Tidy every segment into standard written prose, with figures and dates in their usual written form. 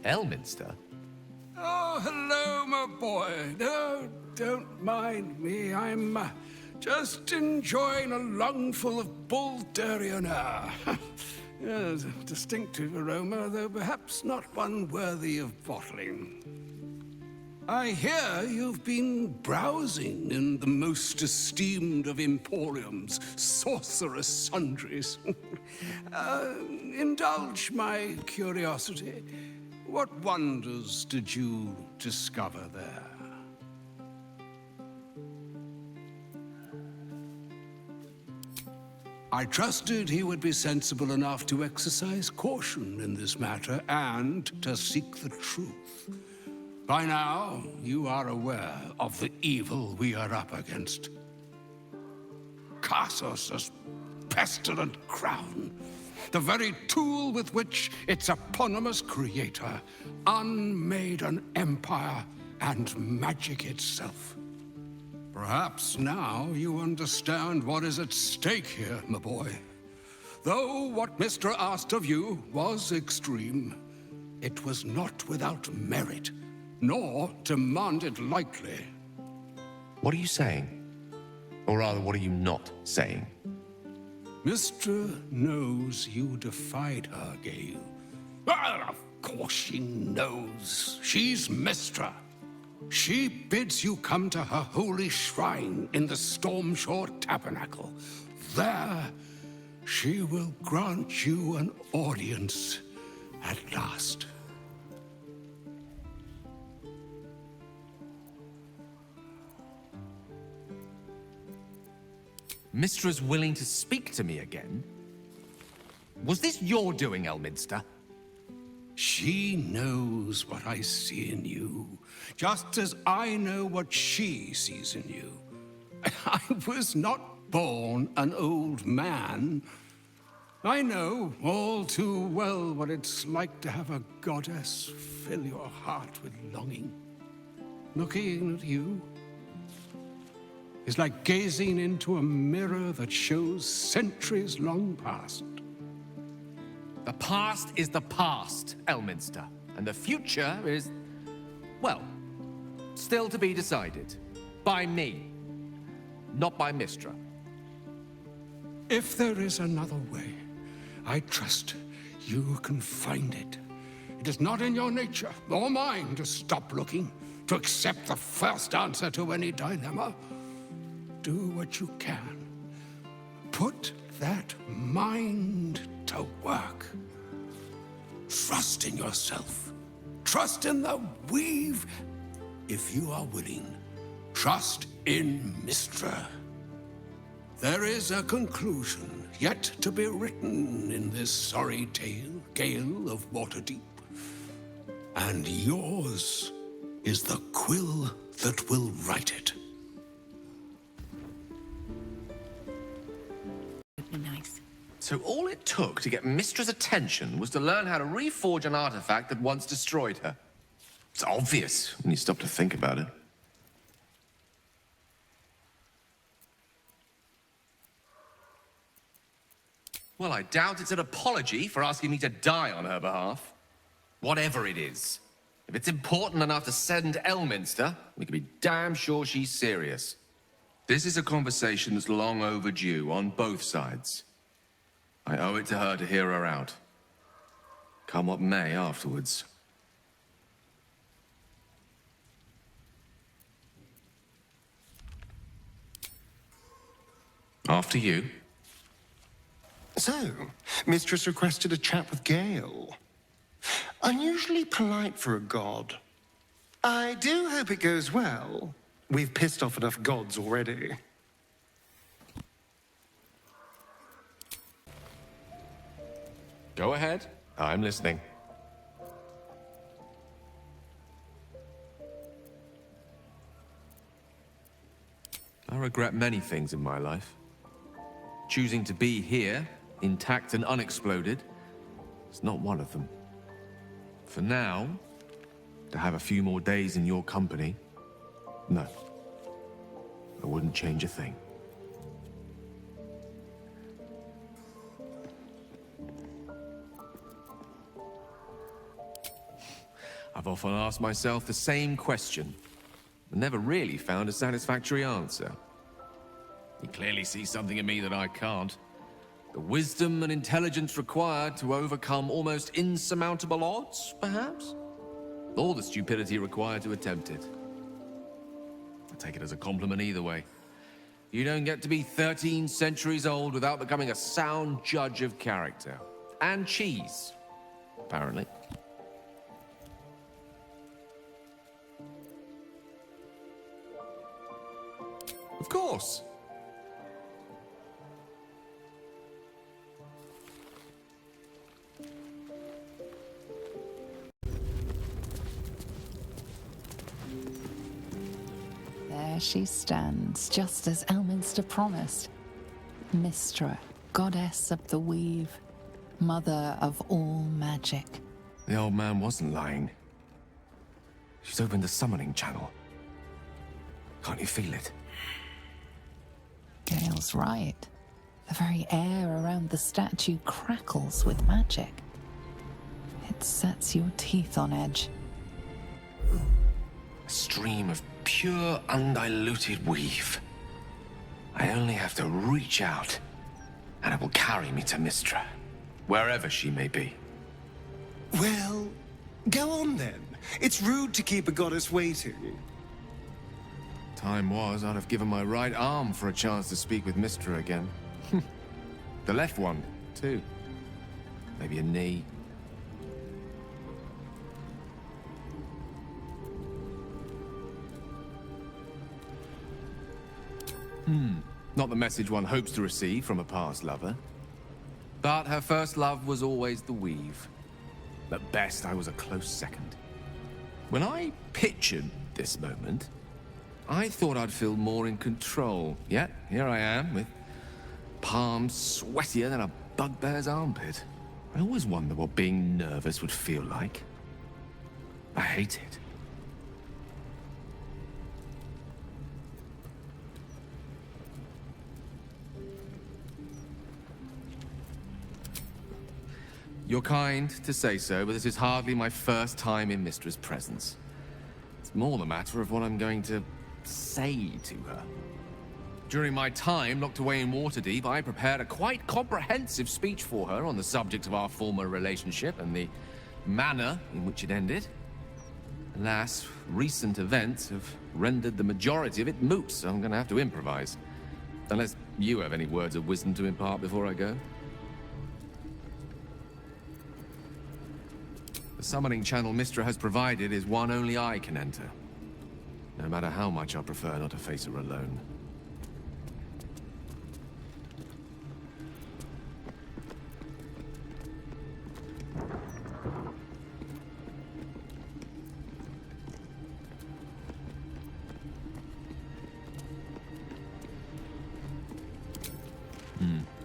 Elminster? Oh, hello, my boy. No, don't mind me. I'm just enjoying a lungful of Baldurian air. Yes, a distinctive aroma, though perhaps not one worthy of bottling. I hear you've been browsing in the most esteemed of emporiums, sorcerous sundries. Indulge my curiosity. What wonders did you discover there? I trusted he would be sensible enough to exercise caution in this matter and to seek the truth. By now, you are aware of the evil we are up against. Cassos' pestilent crown, the very tool with which its eponymous creator unmade an empire and magic itself. Perhaps now you understand what is at stake here, my boy. Though what Mr. asked of you was extreme, it was not without merit, nor demanded lightly. What are you saying? Or rather, what are you not saying? Mr. knows you defied her, Gale. Well, of course she knows. She's Mistra. She bids you come to her holy shrine in the Stormshore Tabernacle. There, she will grant you an audience at last. Mistra's willing to speak to me again? Was this your doing, Elminster? She knows what I see in you, just as I know what she sees in you. I was not born an old man. I know all too well what it's like to have a goddess fill your heart with longing. Looking at you is like gazing into a mirror that shows centuries long past. The past is the past, Elminster. And the future is, well, still to be decided. By me. Not by Mistra. If there is another way, I trust you can find it. It is not in your nature, or mine, to stop looking, to accept the first answer to any dilemma. Do what you can. Put that mind to work. Trust in yourself. Trust in the weave, if you are willing. Trust in Mistra. There is a conclusion yet to be written in this sorry tale, Gale of Waterdeep. And yours is the quill that will write it. Nice. So all it took to get Mistra's attention was to learn how to reforge an artifact that once destroyed her. It's obvious when you stop to think about it. Well, I doubt it's an apology for asking me to die on her behalf. Whatever it is. If it's important enough to send Elminster, we can be damn sure she's serious. This is a conversation that's long overdue on both sides. I owe it to her to hear her out. Come what may afterwards. After you. So, Mistress requested a chat with Gale. Unusually polite for a god. I do hope it goes well. We've pissed off enough gods already. Go ahead. I'm listening. I regret many things in my life. Choosing to be here, intact and unexploded, is not one of them. For now, to have a few more days in your company, no. I wouldn't change a thing. I've often asked myself the same question, but never really found a satisfactory answer. He clearly sees something in me that I can't. The wisdom and intelligence required to overcome almost insurmountable odds, perhaps? Or the stupidity required to attempt it. I take it as a compliment either way. You don't get to be 13 centuries old without becoming a sound judge of character. And cheese, apparently. Of course. There she stands, just as Elminster promised. Mistra, goddess of the weave, mother of all magic. The old man wasn't lying. She's opened the summoning channel. Can't you feel it? Gale's right. The very air around the statue crackles with magic. It sets your teeth on edge. A stream of pure, undiluted weave. I only have to reach out, and it will carry me to Mistra, wherever she may be. Well, go on then. It's rude to keep a goddess waiting. Time was, I'd have given my right arm for a chance to speak with Mistra again. The left one, too. Maybe a knee. Not the message one hopes to receive from a past lover. But her first love was always the weave. At best, I was a close second. When I pictured this moment, I thought I'd feel more in control. Yet, here I am, with palms sweatier than a bugbear's armpit. I always wonder what being nervous would feel like. I hate it. You're kind to say so, but this is hardly my first time in Mistra's presence. It's more the matter of what I'm going to say to her. During my time locked away in Waterdeep, I prepared a quite comprehensive speech for her on the subject of our former relationship and the manner in which it ended. Alas, recent events have rendered the majority of it moot, so I'm going to have to improvise. Unless you have any words of wisdom to impart before I go. The summoning channel Mistra has provided is one only I can enter. No matter how much I prefer not to face her alone.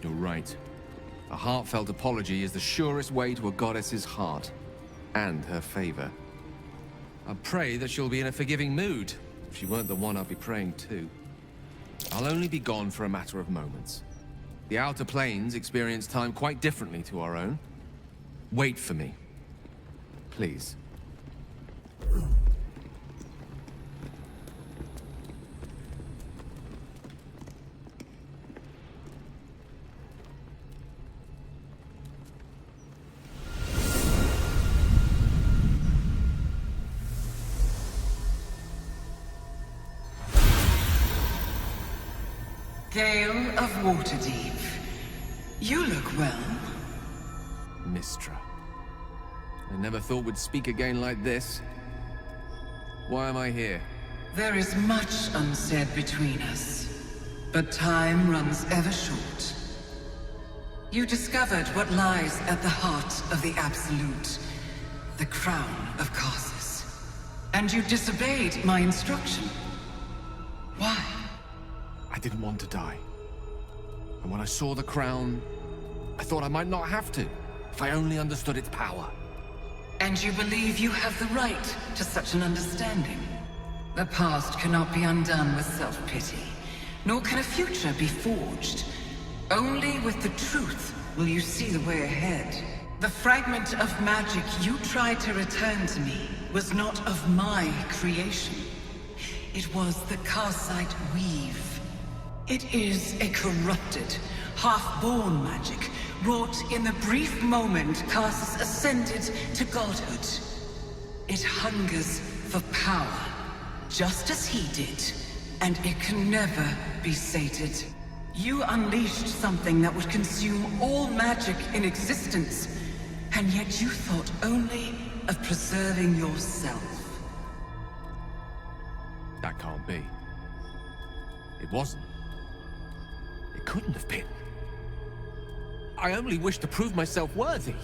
You're right. A heartfelt apology is the surest way to a goddess's heart. And her favor. I pray that she'll be in a forgiving mood. If she weren't the one I'd be praying to. I'll only be gone for a matter of moments. The Outer Planes experience time quite differently to our own. Wait for me. Please. Gale of Waterdeep. You look well. Mistra. I never thought we'd speak again like this. Why am I here? There is much unsaid between us, but time runs ever short. You discovered what lies at the heart of the Absolute, the crown of Karsus. And you disobeyed my instruction. Why? I didn't want to die. And when I saw the crown, I thought I might not have to, if I only understood its power. And you believe you have the right to such an understanding? The past cannot be undone with self-pity, nor can a future be forged. Only with the truth will you see the way ahead. The fragment of magic you tried to return to me was not of my creation. It was the Karsite Weave. It is a corrupted, half-born magic wrought in the brief moment Karsus ascended to godhood. It hungers for power, just as he did, and it can never be sated. You unleashed something that would consume all magic in existence, and yet you thought only of preserving yourself. That can't be. It wasn't. It couldn't have been. I only wished to prove myself worthy.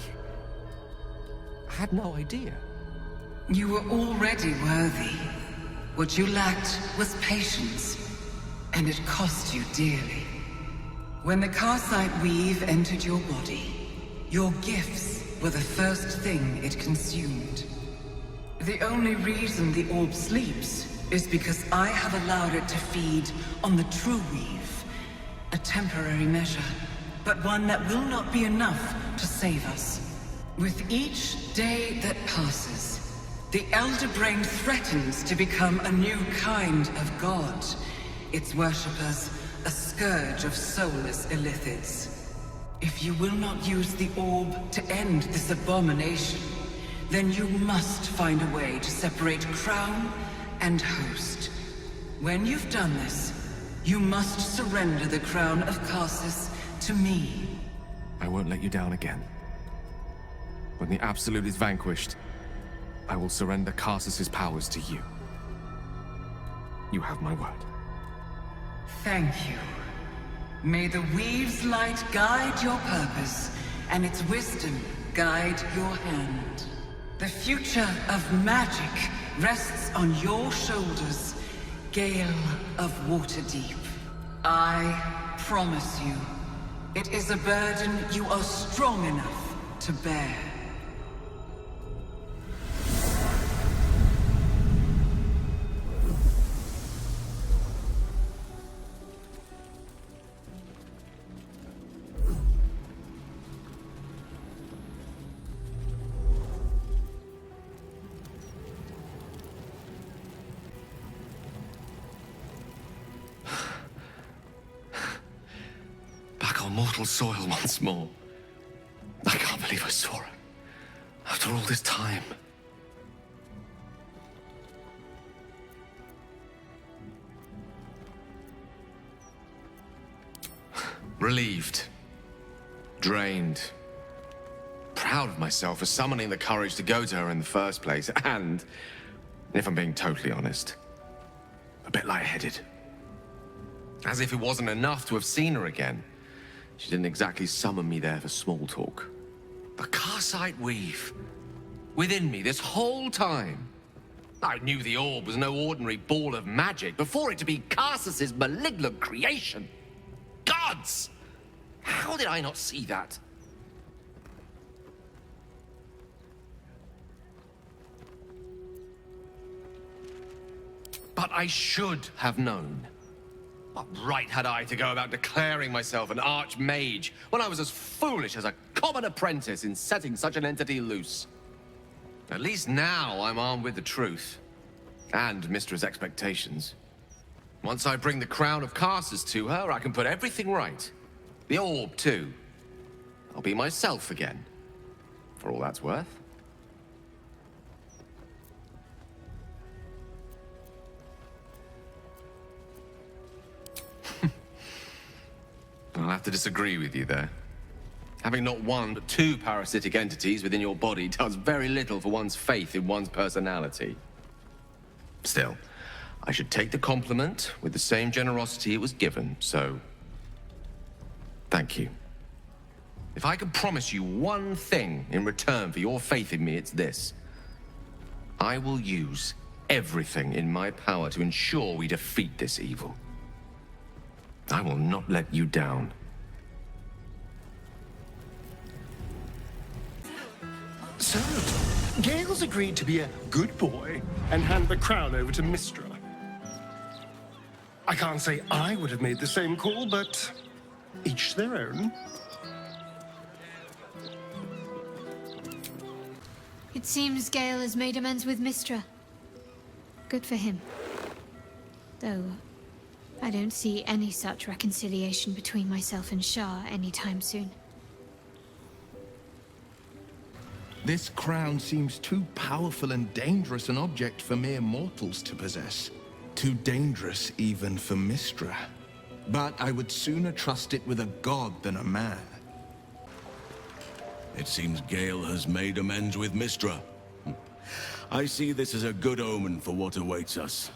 I had no idea. You were already worthy. What you lacked was patience, and it cost you dearly. When the Karsite Weave entered your body, your gifts were the first thing it consumed. The only reason the orb sleeps is because I have allowed it to feed on the true weave. A temporary measure, but one that will not be enough to save us. With each day that passes, the Elder Brain threatens to become a new kind of god. Its worshippers, a scourge of soulless illithids. If you will not use the orb to end this abomination, then you must find a way to separate crown and host. When you've done this, you must surrender the crown of Karsus to me. I won't let you down again. When the Absolute is vanquished, I will surrender Karsus's powers to you. You have my word. Thank you. May the Weave's light guide your purpose, and its wisdom guide your hand. The future of magic rests on your shoulders, Gale of Waterdeep. I promise you, it is a burden you are strong enough to bear. Mortal soil once more. I can't believe I saw her. After all this time. Relieved. Drained. Proud of myself for summoning the courage to go to her in the first place. And, if I'm being totally honest, a bit lightheaded. As if it wasn't enough to have seen her again. She didn't exactly summon me there for small talk. The Karsite Weave. Within me this whole time. I knew the orb was no ordinary ball of magic before it to be Karsus's malignant creation. Gods! How did I not see that? But I should have known. What right had I to go about declaring myself an archmage when I was as foolish as a common apprentice in setting such an entity loose? At least now I'm armed with the truth. And Mistra's expectations. Once I bring the crown of Karsus to her, I can put everything right. The orb, too. I'll be myself again. For all that's worth. I'll have to disagree with you there. Having not one but two parasitic entities within your body does very little for one's faith in one's personality. Still, I should take the compliment with the same generosity it was given, so... thank you. If I could promise you one thing in return for your faith in me, it's this. I will use everything in my power to ensure we defeat this evil. I will not let you down. So, Gale's agreed to be a good boy and hand the crown over to Mistra. I can't say I would have made the same call, but each their own. It seems Gale has made amends with Mistra. Good for him. Though, I don't see any such reconciliation between myself and Shah anytime soon. This crown seems too powerful and dangerous an object for mere mortals to possess. Too dangerous even for Mistra. But I would sooner trust it with a god than a man. It seems Gale has made amends with Mistra. I see this as a good omen for what awaits us.